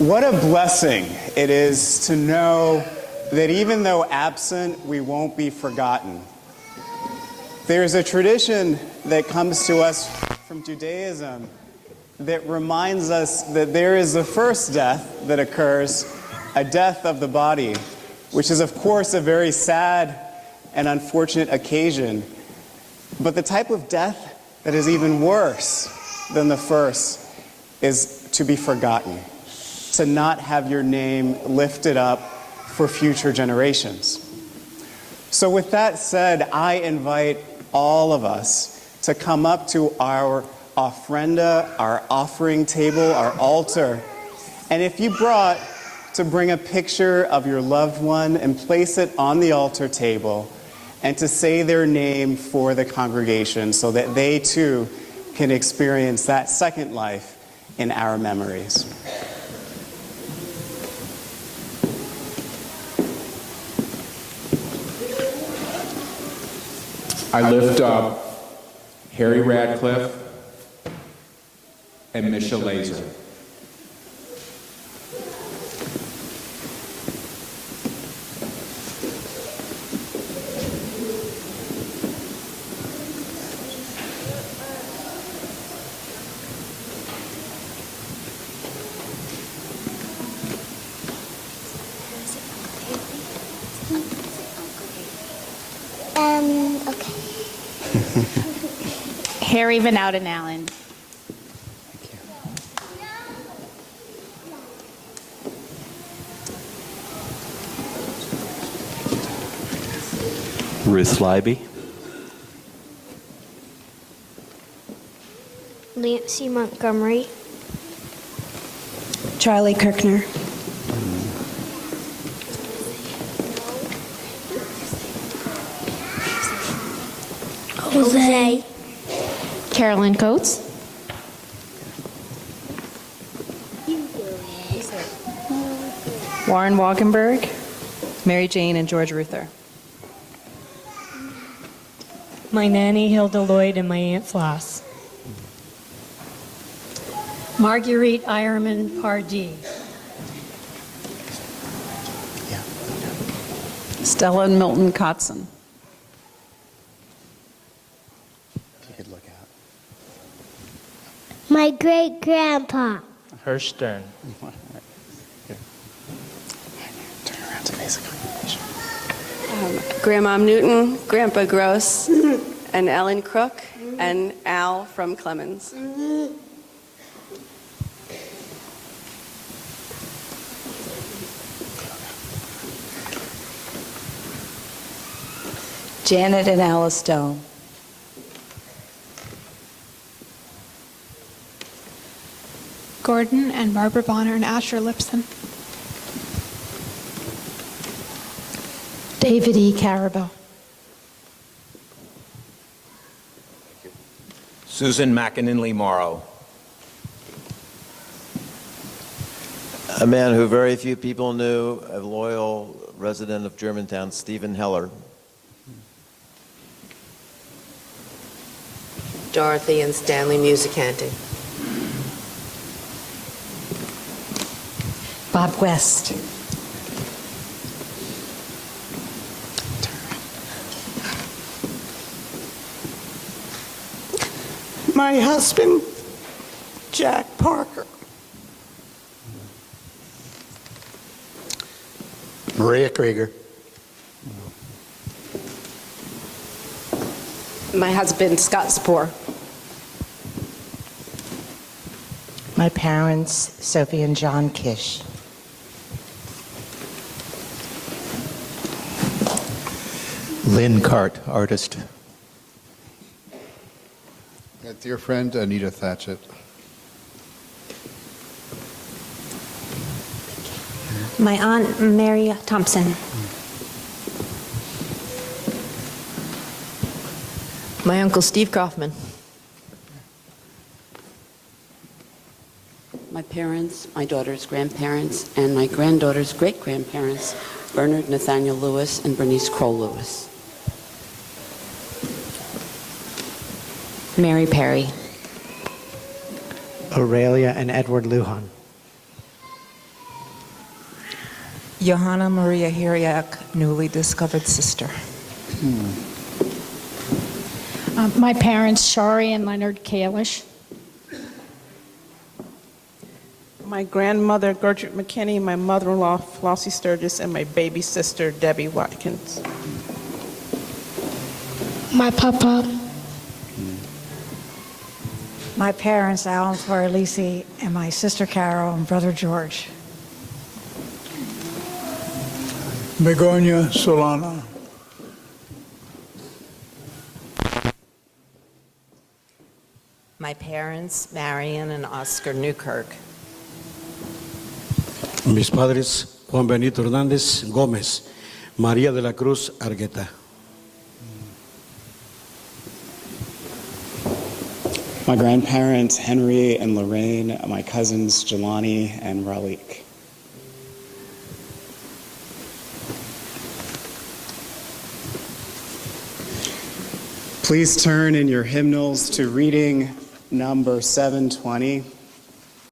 What a blessing it is to know that even though absent, we won't be forgotten. There's a tradition that comes to us from Judaism that reminds us that there is the first death that occurs, a death of the body, which is of course a very sad and unfortunate occasion. But the type of death that is even worse than the first is to be forgotten, to not have your name lifted up for future generations. So with that said, I invite all of us to come up to our ofrenda, our offering table, our altar. And if you brought, to bring a picture of your loved one and place it on the altar table and to say their name for the congregation so that they too can experience that second life in our memories. I lift up Harry Radcliffe and Misha Laser. Okay. Harry Van Ouden Allen. Ruth Leiby. Nancy Montgomery. Charlie Kirkner. Jose. Carolyn Coates. Warren Wagenberg. Mary Jane and George Ruther. My nanny Hilda Lloyd and my Aunt Floss. Marguerite Ironman Pardee. Stella and Milton Kotzen. If you could look out. My great grandpa. Hirsch Stern. Turn around to face the congregation. Grandmom Newton, Grandpa Gross, and Ellen Crook, and Al from Clemens. Janet and Alice Doe. Gordon and Barbara Bonner and Asher Lipson. David E. Carabell. Susan McAninley Morrow. A man who very few people knew, a loyal resident of Germantown, Stephen Heller. Dorothy and Stanley Musicanti. Bob West. My husband, Jack Parker. Maria Krieger. My husband, Scott Spoor. My parents, Sophie and John Kish. Lynn Cart, artist. A dear friend, Anita Thatchett. My aunt, Mary Thompson. My uncle, Steve Kaufman. My parents, my daughter's grandparents, and my granddaughter's great-grandparents, Bernard Nathaniel Lewis and Bernice Kroll Lewis. Mary Perry. Aurelia and Edward Lujan. Johanna Maria Hiriak, newly discovered sister. My parents, Shari and Leonard Kalish. My grandmother, Gertrude McKinney, my mother-in-law, Flossie Sturgis, and my baby sister, Debbie Watkins. My papa. My parents, Al and Flora Lisi, and my sister Carol and brother George. Begonia Solana. My parents, Marion and Oscar Newkirk. Mis padres, Juan Benito Hernández Gómez, María de la Cruz Argueta. My grandparents, Henry and Lorraine, my cousins, Jelani and Ralik. Please turn in your hymnals to reading number 720.